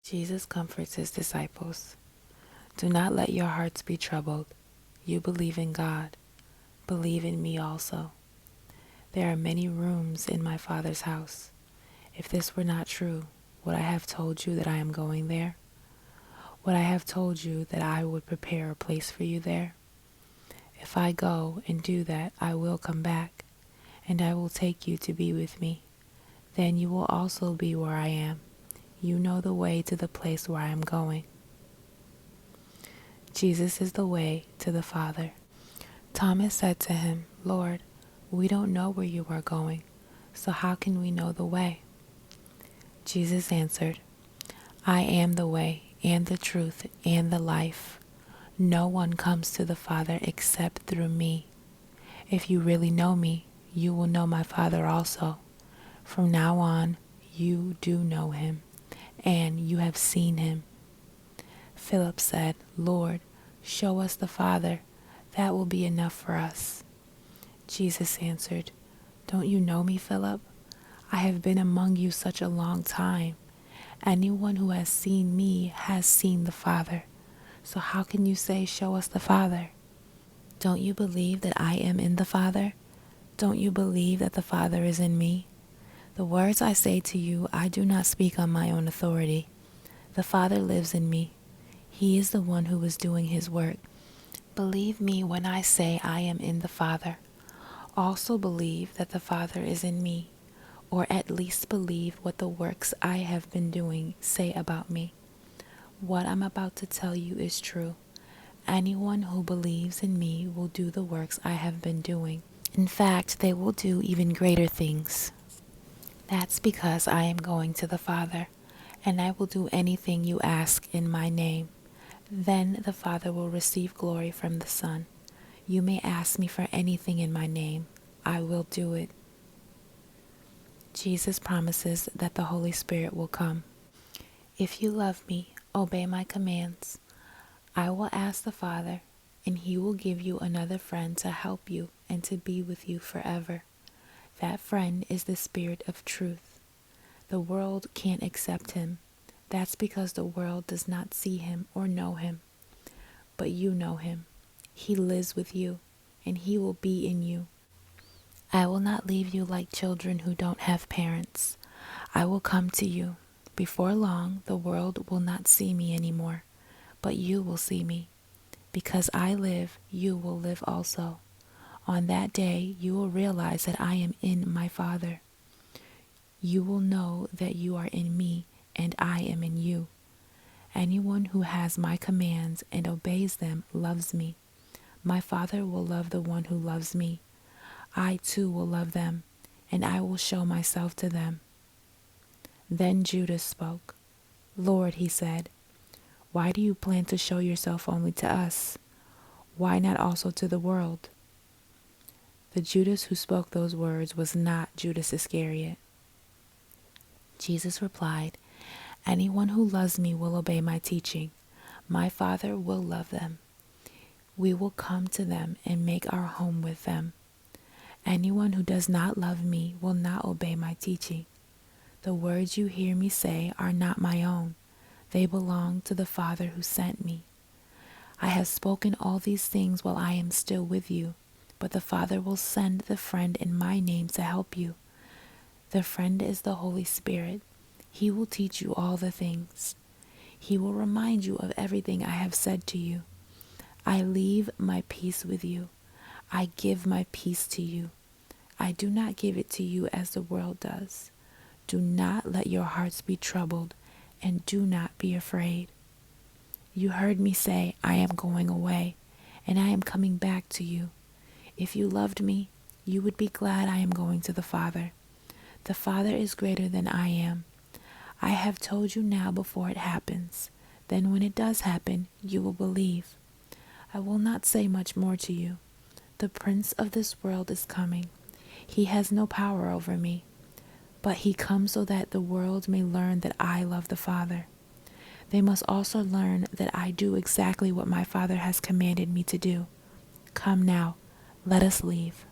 Jesus comforts his disciples. Do not let your hearts be troubled. You believe in God. Believe in me also. There are many rooms in my Father's house. If this were not true, would I have told you that I am going there? Would I have told you that I would prepare a place for you there? If I go and do that, I will come back, and I will take you to be with me. Then you will also be where I am. You know the way to the place where I am going. Jesus is the way to the Father. Thomas said to him, Lord, we don't know where you are going, so how can we know the way? Jesus answered, I am the way and the truth and the life. No one comes to the Father except through me. If you really know me, you will know my Father also. From now on, you do know him, and you have seen him. Philip said, Lord, show us the Father. That will be enough for us. Jesus answered, Don't you know me, Philip? I have been among you such a long time. Anyone who has seen me has seen the Father. So how can you say, show us the Father? Don't you believe that I am in the Father? Don't you believe that the Father is in me? The words I say to you, I do not speak on my own authority. The Father lives in me. He is the one who is doing his work. Believe me when I say I am in the Father. Also believe that the Father is in me, or at least believe what the works I have been doing say about me. What I'm about to tell you is true. Anyone who believes in me will do the works I have been doing. In fact, they will do even greater things. That's because I am going to the Father, and I will do anything you ask in my name. Then the Father will receive glory from the Son. You may ask me for anything in my name. I will do it. Jesus promises that the Holy Spirit will come. If you love me, obey my commands. I will ask the Father, and he will give you another friend to help you and to be with you forever. That friend is the Spirit of truth. The world can't accept him. That's because the world does not see him or know him. But you know him. He lives with you, and he will be in you. I will not leave you like children who don't have parents. I will come to you. Before long, the world will not see me anymore, but you will see me. Because I live, you will live also. On that day, you will realize that I am in my Father. You will know that you are in me, and I am in you. Anyone who has my commands and obeys them loves me. My Father will love the one who loves me. I too will love them, and I will show myself to them. Then Judas spoke. Lord, he said, why do you plan to show yourself only to us? Why not also to the world? The Judas who spoke those words was not Judas Iscariot. Jesus replied, Anyone who loves me will obey my teaching. My Father will love them. We will come to them and make our home with them. Anyone who does not love me will not obey my teaching. The words you hear me say are not my own. They belong to the Father who sent me. I have spoken all these things while I am still with you, but the Father will send the friend in my name to help you. The friend is the Holy Spirit. He will teach you all the things. He will remind you of everything I have said to you. I leave my peace with you. I give my peace to you. I do not give it to you as the world does. Do not let your hearts be troubled, and do not be afraid. You heard me say, I am going away, and I am coming back to you. If you loved me, you would be glad I am going to the Father. The Father is greater than I am. I have told you now before it happens. Then when it does happen, you will believe. I will not say much more to you. The prince of this world is coming. He has no power over me, but he comes so that the world may learn that I love the Father. They must also learn that I do exactly what my Father has commanded me to do. Come now, let us leave.